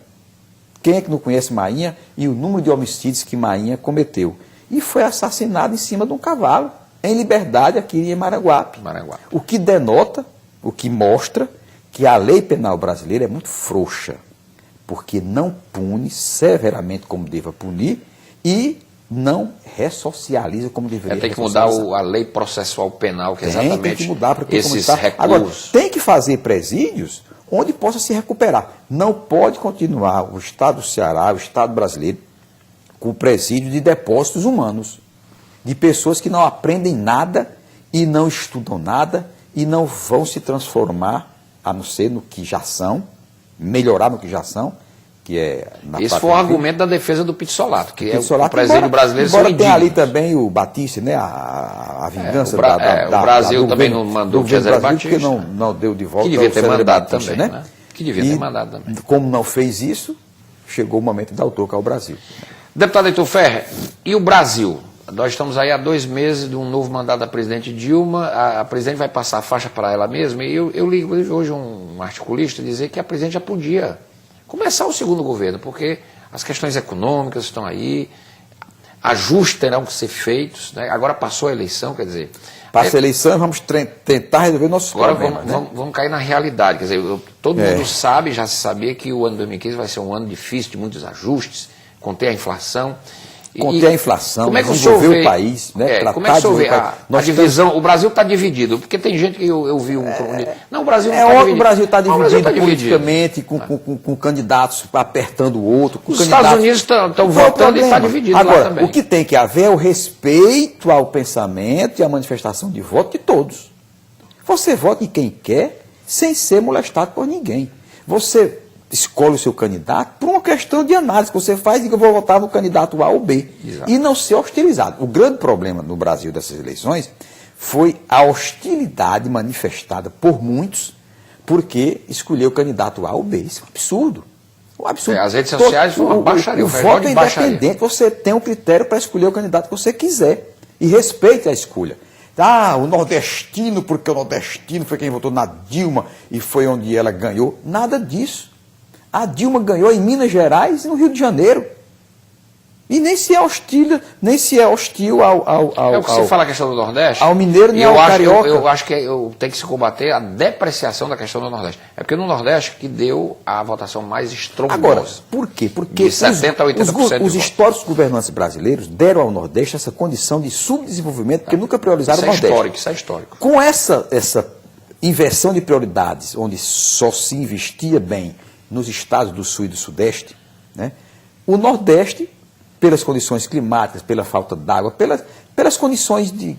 Quem é que não conhece Mainha e o número de homicídios que Mainha cometeu? E foi assassinado em cima de um cavalo, em liberdade, aqui em Maranguape. O que denota, o que mostra que a lei penal brasileira é muito frouxa, porque não pune severamente como deva punir e não ressocializa como deveria. Tem que mudar a lei processual penal, que é exatamente tem que mudar para esses recursos. Agora, tem que fazer presídios onde possa se recuperar. Não pode continuar o Estado do Ceará, o Estado brasileiro, com presídio de depósitos humanos, de pessoas que não aprendem nada e não estudam nada e não vão se transformar, a não ser no que já são, melhorar no que já são, que é... Esse foi o argumento da defesa do Pizzolato, que Pizzolato, é o presídio brasileiro. Embora tenha ali também o Batista, né, a vingança o Brasil também não mandou o César Batista. Porque não deu de volta. Que devia ter mandado Batista, também, né? Que devia ter mandado também. Como não fez isso, chegou o momento de dar o toque ao Brasil. Deputado Heitor Ferrer, e o Brasil? Nós estamos aí há 2 meses de um novo mandato da presidente Dilma, a presidente vai passar a faixa para ela mesma, e eu li hoje um articulista dizer que a presidente já podia começar o segundo governo, porque as questões econômicas estão aí, ajustes terão que ser feitos, né? Agora passou a eleição, quer dizer... Passa a eleição e vamos tentar resolver nossos problemas. Agora vamos cair na realidade, quer dizer, todo mundo sabe, já se sabia que o ano 2015 vai ser um ano difícil, de muitos ajustes, conter a inflação... Conter a inflação, como é que desenvolver o país, né? Como é que o senhor vê a divisão? O Brasil está dividido, porque tem gente que eu vi não, o Brasil não está dividido. O Brasil está dividido politicamente, com candidatos apertando o outro. Com os Estados Unidos estão votando e está dividido. Agora, lá também. O que tem que haver é o respeito ao pensamento e à manifestação de voto de todos. Você vota em quem quer, sem ser molestado por ninguém. Você escolhe o seu candidato por uma questão de análise que você faz e que eu vou votar no candidato A ou B. Exato. E não ser hostilizado. O grande problema no Brasil dessas eleições foi a hostilidade manifestada por muitos porque escolheu o candidato A ou B. Isso é um absurdo. Um absurdo. As redes sociais foram uma baixaria. O voto é independente, você tem um critério para escolher o candidato que você quiser. E respeite a escolha. O nordestino, porque o nordestino foi quem votou na Dilma e foi onde ela ganhou. Nada disso. A Dilma ganhou em Minas Gerais e no Rio de Janeiro. E nem se é hostil ao é o que você fala a questão do Nordeste. Ao mineiro nem ao carioca. Eu acho que tem que se combater a depreciação da questão do Nordeste. É porque no Nordeste que deu a votação mais estrondosa. Agora, por quê? Porque de 70% a 80% os históricos governantes brasileiros deram ao Nordeste essa condição de subdesenvolvimento, porque nunca priorizaram o Nordeste. Isso é histórico. Com essa inversão de prioridades, onde só se investia bem nos estados do Sul e do Sudeste, né, o Nordeste, pelas condições climáticas, pela falta d'água, pelas condições de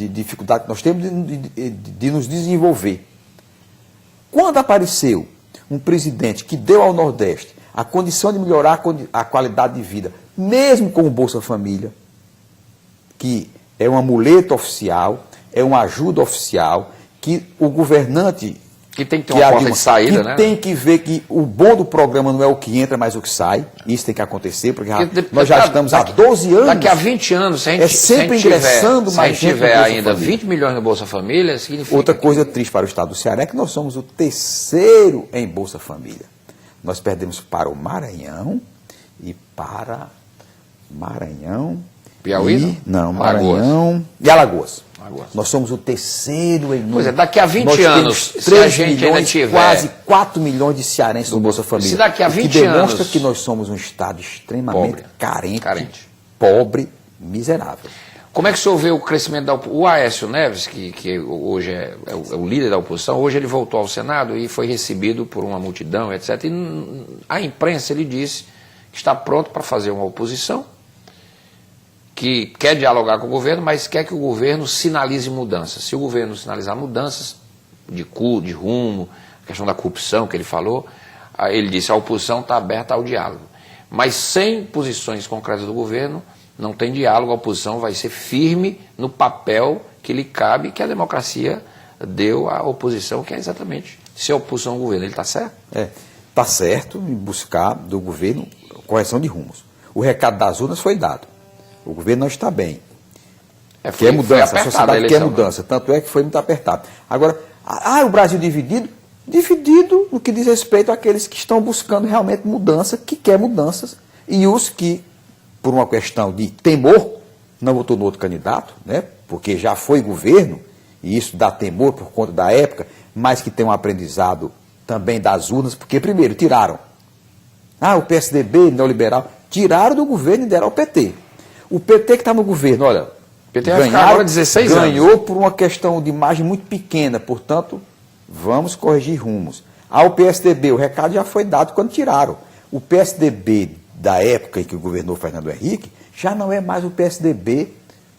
dificuldade que nós temos de nos desenvolver. Quando apareceu um presidente que deu ao Nordeste a condição de melhorar a qualidade de vida, mesmo com o Bolsa Família, que é uma muleta oficial, é uma ajuda oficial, que o governante Que tem que ter uma porta de saída, que né? Tem que ver que o bom do programa não é o que entra, mas o que sai. Isso tem que acontecer, porque nós já estamos há 12 anos. Daqui a 20 anos, se a gente, é sempre ingressando mais gente. Se tiver ainda 20 milhões no Bolsa Família, significa... Outra coisa triste para o estado do Ceará é que nós somos o terceiro em Bolsa Família. Nós perdemos para o Maranhão e para Maranhão... Piauí? Não, Maranhão e Alagoas. Nós somos o terceiro em número. Pois é, daqui a 20 anos, se a gente ainda tiver... Quase 4 milhões de cearenses no Bolsa Família. Se daqui a 20 que demonstra anos... que nós somos um estado extremamente carente, pobre, miserável. Como é que o senhor vê o crescimento da oposição? O Aécio Neves, que hoje é o líder da oposição, hoje ele voltou ao Senado e foi recebido por uma multidão, etc. E a imprensa, ele disse que está pronto para fazer uma oposição, que quer dialogar com o governo, mas quer que o governo sinalize mudanças. Se o governo sinalizar mudanças de rumo, a questão da corrupção que ele falou, ele disse que a oposição está aberta ao diálogo. Mas sem posições concretas do governo, não tem diálogo, a oposição vai ser firme no papel que lhe cabe, que a democracia deu à oposição, que é exatamente ser oposição ao governo. Ele está certo? Está certo em buscar do governo correção de rumos. O recado das urnas foi dado. O governo não está bem. Quer mudança, a sociedade quer mudança. Tanto é que foi muito apertado. Agora, o Brasil dividido? Dividido no que diz respeito àqueles que estão buscando realmente mudança, que quer mudanças, e os que, por uma questão de temor, não votou no outro candidato, né? Porque já foi governo, e isso dá temor por conta da época, mas que tem um aprendizado também das urnas, porque primeiro tiraram. O PSDB, neoliberal, tiraram do governo e deram ao PT. O PT que está no governo, olha, o PT vai ficar agora 16 anos. Ganhou por uma questão de margem muito pequena, portanto, vamos corrigir rumos. Ao PSDB, o recado já foi dado quando tiraram. O PSDB da época em que governou Fernando Henrique já não é mais o PSDB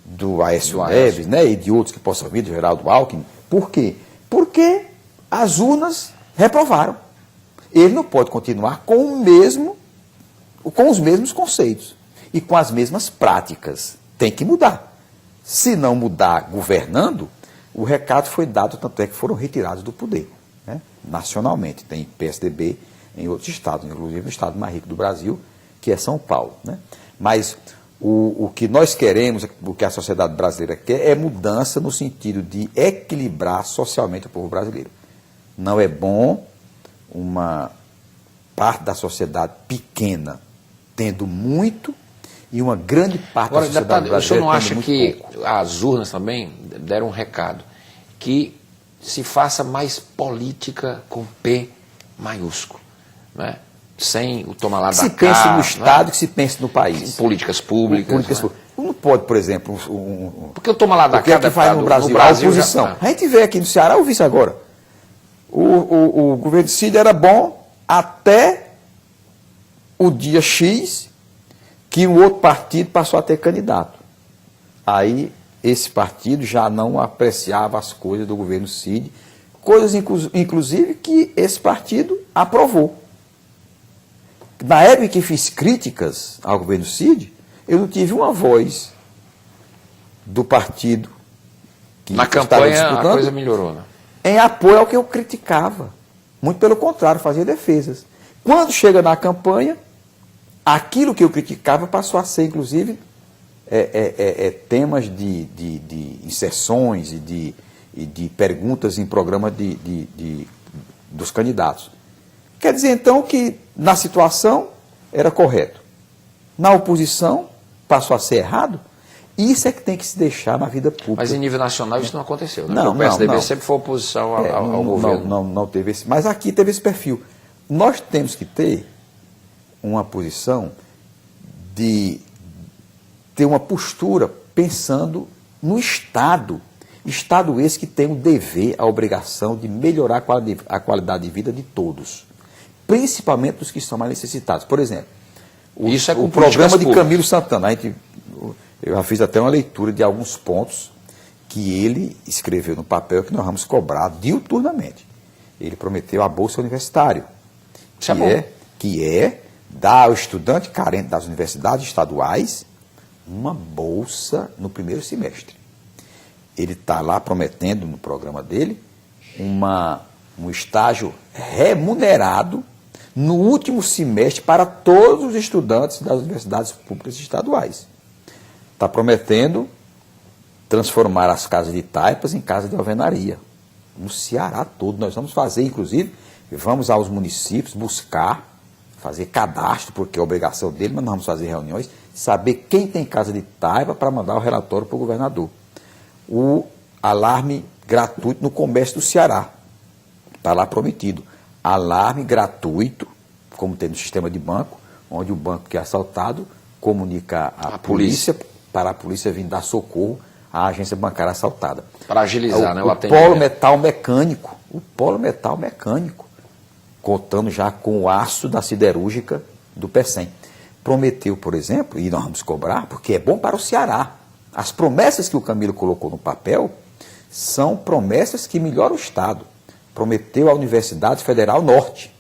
do Aécio Neves, né, e de outros que possam vir, do Geraldo Alckmin. Por quê? Porque as urnas reprovaram. Ele não pode continuar com os mesmos conceitos e com as mesmas práticas. Tem que mudar. Se não mudar governando, o recado foi dado, tanto é que foram retirados do poder, né? Nacionalmente. Tem PSDB em outros estados, inclusive no estado mais rico do Brasil, que é São Paulo, né? Mas o que nós queremos, o que a sociedade brasileira quer, é mudança no sentido de equilibrar socialmente o povo brasileiro. Não é bom uma parte da sociedade pequena tendo muito e uma grande parte da sociedade brasileira. O senhor não acha que as urnas também deram um recado que se faça mais política com P maiúsculo, né? Sem o tomar lá da cá. Que se pense no Estado, que se pense no país. Políticas públicas. Não pode, por exemplo... Porque o toma lá da cá... O que é que faz no Brasil? A oposição. A gente vê aqui no Ceará, eu vi isso agora. O governo de Cid era bom até o dia X, que um outro partido passou a ter candidato. Aí, esse partido já não apreciava as coisas do governo Cid, coisas, inclusive, que esse partido aprovou. Na época que fiz críticas ao governo Cid, eu não tive uma voz do partido que na campanha a coisa melhorou, né? Em apoio ao que eu criticava. Muito pelo contrário, fazia defesas. Quando chega na campanha, aquilo que eu criticava passou a ser, inclusive, temas de inserções e de perguntas em programa dos candidatos. Quer dizer, então, que na situação era correto. Na oposição, passou a ser errado. Isso é que tem que se deixar na vida pública. Mas em nível nacional isso não aconteceu, né? Não, o PSDB não. sempre foi oposição ao governo. Não teve esse. Mas aqui teve esse perfil. Nós temos que ter uma posição de ter uma postura pensando no Estado. Estado esse que tem o dever, a obrigação de melhorar a qualidade de vida de todos. Principalmente dos que estão mais necessitados. Por exemplo, o programa de Camilo Santana. Eu já fiz até uma leitura de alguns pontos que ele escreveu no papel que nós vamos cobrar diuturnamente. Ele prometeu a bolsa universitária, que é dar ao estudante carente das universidades estaduais uma bolsa no primeiro semestre. Ele está lá prometendo no programa dele uma um estágio remunerado no último semestre para todos os estudantes das universidades públicas e estaduais. Está prometendo transformar as casas de taipas em casas de alvenaria. No Ceará todo. Nós vamos fazer, inclusive, vamos aos municípios buscar, fazer cadastro, porque é obrigação dele, mas nós vamos fazer reuniões, saber quem tem casa de taipa para mandar o relatório para o governador. O alarme gratuito no comércio do Ceará. Está lá prometido. Alarme gratuito, como tem no sistema de banco, onde o banco que é assaltado comunica a polícia para a polícia vir dar socorro à agência bancária assaltada. Para agilizar, né, o atendimento. O polo metal mecânico, contando já com o aço da siderúrgica do PECEM. Prometeu, por exemplo, e nós vamos cobrar, porque é bom para o Ceará. As promessas que o Camilo colocou no papel são promessas que melhoram o Estado. Prometeu à Universidade Federal Norte,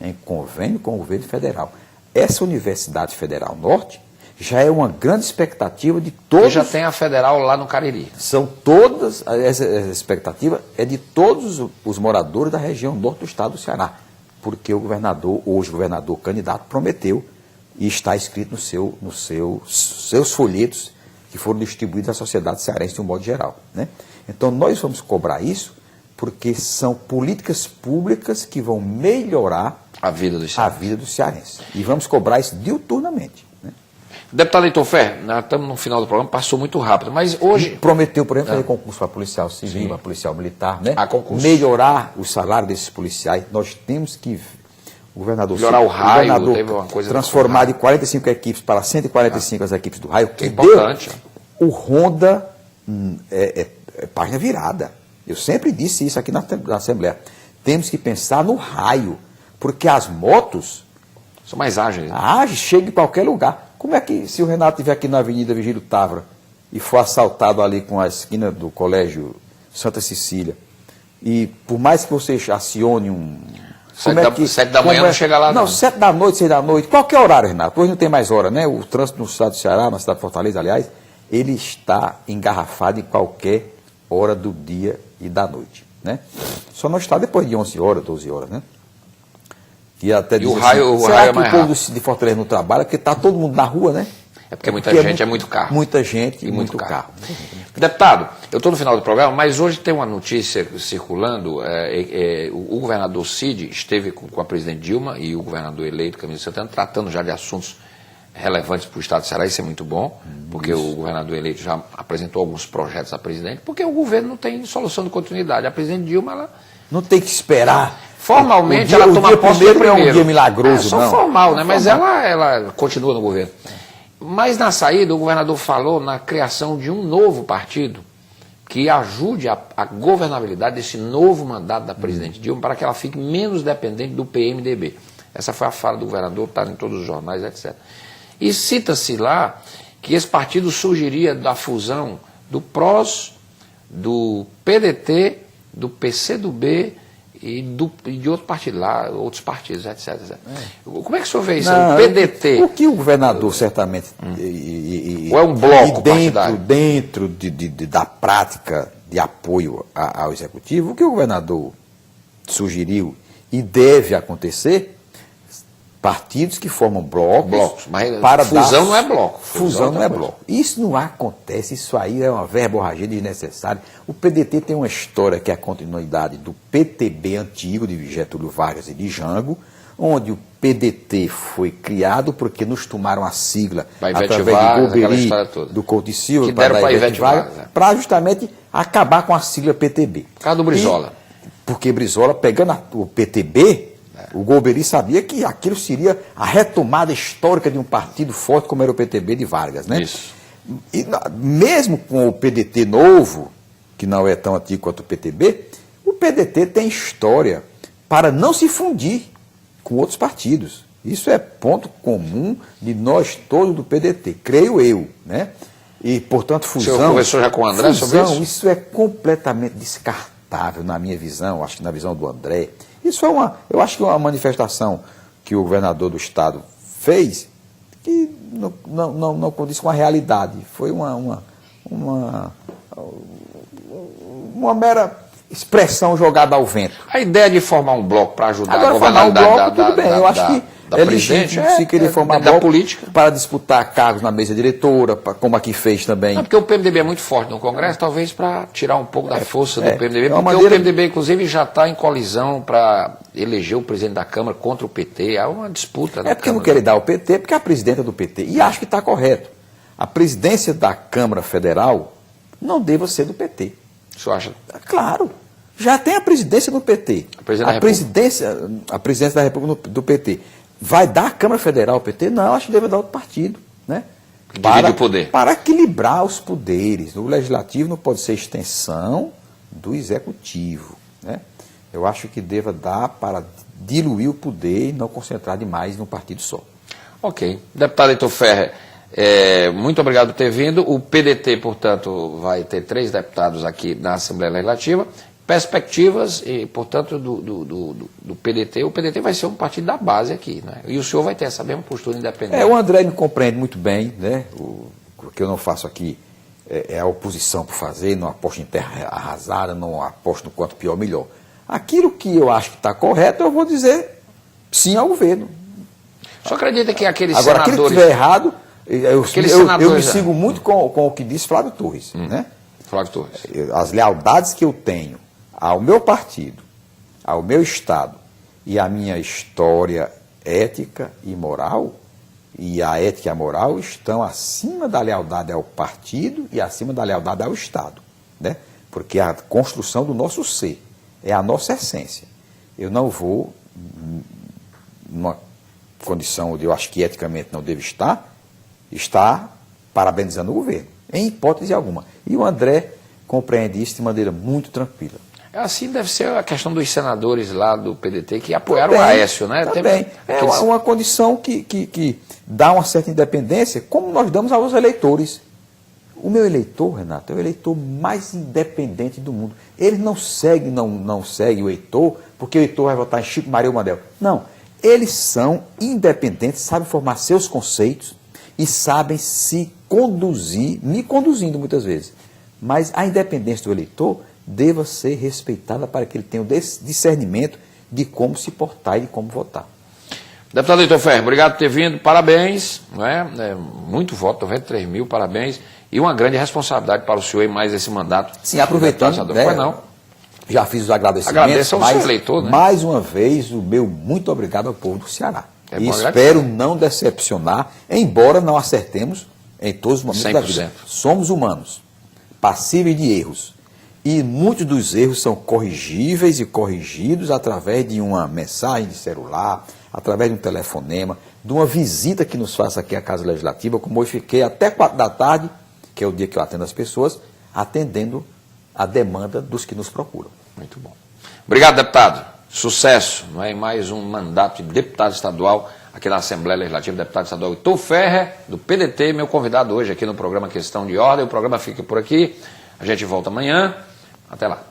em convênio com o governo federal. Essa Universidade Federal Norte já é uma grande expectativa de todos. E já tem a federal lá no Cariri. São todas, essa expectativa é de todos os moradores da região norte do estado do Ceará, porque o governador, hoje o governador candidato, prometeu e está escrito nos seus folhetos que foram distribuídos à sociedade cearense de um modo geral, né? Então nós vamos cobrar isso porque são políticas públicas que vão melhorar a vida dos cearenses. E vamos cobrar isso diuturnamente. Né? Deputado Heitor Ferrer, nós estamos no final do programa, passou muito rápido, mas hoje... Prometeu, por exemplo, fazer concurso para policial civil, para policial militar, né? Concurso. Melhorar o salário desses policiais. Nós temos que... O governador... Melhorar o raio, teve uma coisa... Transformar de 45 equipes para 145 as equipes do raio. Que é importante. O Ronda é página virada. Eu sempre disse isso aqui na Assembleia. Temos que pensar no raio, porque as motos... São mais ágeis. Ágeis, chegam em qualquer lugar. Como é que, se o Renato estiver aqui na Avenida Vigílio Távora e for assaltado ali com a esquina do Colégio Santa Cecília, e por mais que você acione um... 7 da manhã não chega lá, não. 7 da noite, 6 da noite, qualquer horário, Renato. Hoje não tem mais hora, né? O trânsito no estado do Ceará, na cidade de Fortaleza, aliás, ele está engarrafado em qualquer hora do dia e da noite, né? Só não está depois de 11 horas, 12 horas, né? E até o raio, assim, o será raio que é mais o povo de Fortaleza não trabalha? Porque está todo mundo na rua, né? É porque muita gente, é muito carro. Muita gente e muito carro. Deputado, eu estou no final do programa, mas hoje tem uma notícia circulando. O governador Cid esteve com a presidente Dilma e o governador eleito, Camilo Santana, tratando já de assuntos relevantes para o Estado do Ceará. Isso é muito bom, porque o governador eleito já apresentou alguns projetos à presidente, porque o governo não tem solução de continuidade. A presidente Dilma, ela... Não tem que esperar. Formalmente, ela toma posse primeiro. Não é um dia milagroso, não. Só formal, né? Mas ela continua no governo. Mas na saída, o governador falou na criação de um novo partido que ajude a governabilidade desse novo mandato da presidente Dilma para que ela fique menos dependente do PMDB. Essa foi a fala do governador, está em todos os jornais, etc. E cita-se lá que esse partido surgiria da fusão do PROS, do PDT, do PCdoB e de outro partido lá, outros partidos, etc. Como é que o senhor vê isso? Não, o PDT... O que o governador certamente... Ou é um bloco partidário? Dentro da prática de apoio ao Executivo, o que o governador sugeriu e deve acontecer... Partidos que formam blocos mas para fusão não é bloco. Fusão não é bloco. Isso não acontece, isso aí é uma verborragia desnecessária. O PDT tem uma história que é a continuidade do PTB antigo, de Getúlio Vargas e de Jango, onde o PDT foi criado porque nos tomaram a sigla através de Golbery, do Couto e Silva, para justamente acabar com a sigla PTB. Por causa do Brizola. Porque Brizola, pegando o PTB... O Golbery sabia que aquilo seria a retomada histórica de um partido forte como era o PTB de Vargas, né? Isso. E mesmo com o PDT novo, que não é tão antigo quanto o PTB, o PDT tem história para não se fundir com outros partidos. Isso é ponto comum de nós todos do PDT, creio eu, né? E, portanto, fusão... O senhor conversou já com o André sobre isso? Isso é completamente descartável na minha visão, acho que na visão do André. Isso é eu acho que é uma manifestação que o governador do estado fez que não condiz com a realidade. Foi uma mera expressão jogada ao vento. A ideia de formar um bloco para ajudar Agora, a formar governabilidade um bloco, tudo bem. Eu acho que é legítimo se querer formar da bloco política. para disputar cargos na mesa diretora, como aqui fez também. Não, porque o PMDB é muito forte no Congresso, talvez para tirar um pouco da força do PMDB, é uma porque maneira... o PMDB, inclusive, já está em colisão para eleger o presidente da Câmara contra o PT. Há uma disputa na É porque Câmara. não querem dar ao PT, porque é a presidenta do PT. E acho que está correto. A presidência da Câmara Federal não deva ser do PT. O senhor acha? Claro. Já tem a presidência do PT. A presidência da República do PT. Vai dar a Câmara Federal ao PT? Não, acho que deve dar outro partido. Né? Divide o poder. Para equilibrar os poderes. O legislativo não pode ser extensão do executivo. Né? Eu acho que deva dar para diluir o poder e não concentrar demais num partido só. Ok. Deputado Heitor Ferrer, muito obrigado por ter vindo. O PDT, portanto, vai ter 3 deputados aqui na Assembleia Legislativa. Perspectivas, e, portanto, do PDT. O PDT vai ser um partido da base aqui, né? E o senhor vai ter essa mesma postura independente. O André me compreende muito bem, né? O que eu não faço aqui é a oposição por fazer, não aposto em terra arrasada, não aposto no quanto pior, melhor. Aquilo que eu acho que está correto, eu vou dizer sim ao governo. O senhor acredita que aqueles Agora, senadores... aquilo que estiver errado, eu me sigo muito com o que disse Flávio Torres, né? Flávio Torres. As lealdades que eu tenho ao meu partido, ao meu Estado e à minha história ética e moral, e a ética e a moral estão acima da lealdade ao partido e acima da lealdade ao Estado, né? Porque a construção do nosso ser é a nossa essência. Eu não vou, numa condição onde eu acho que eticamente não devo estar parabenizando o governo, em hipótese alguma. E o André compreende isso de maneira muito tranquila. Assim deve ser a questão dos senadores lá do PDT que apoiaram o Aécio, né? Também. É uma condição que dá uma certa independência, como nós damos aos eleitores. O meu eleitor, Renato, é o eleitor mais independente do mundo. Ele não segue o Heitor, porque o Heitor vai votar em Chico, Maria ou Mandel. Não. Eles são independentes, sabem formar seus conceitos e sabem se conduzir, me conduzindo muitas vezes. Mas a independência do eleitor deva ser respeitada para que ele tenha o discernimento de como se portar e de como votar. Deputado Heitor Ferrer, obrigado por ter vindo, parabéns, não é? Muito voto, 93 mil, parabéns, e uma grande responsabilidade para o senhor em mais esse mandato. Sim, aproveitando, né, não? Já fiz os agradecimentos. Agradeço ao seu eleitor, né? Mais uma vez, o meu muito obrigado ao povo do Ceará. É e espero não decepcionar, embora não acertemos em todos os momentos 100%. da vida. Somos humanos, passíveis de erros. E muitos dos erros são corrigíveis e corrigidos através de uma mensagem de celular, através de um telefonema, de uma visita que nos faça aqui à Casa Legislativa, como eu fiquei até 4 da tarde, que é o dia que eu atendo as pessoas, atendendo a demanda dos que nos procuram. Muito bom. Obrigado, deputado. Sucesso, não é? Em mais um mandato de deputado estadual aqui na Assembleia Legislativa, deputado estadual Heitor Ferrer, do PDT, meu convidado hoje aqui no programa Questão de Ordem. O programa fica por aqui. A gente volta amanhã. Até lá.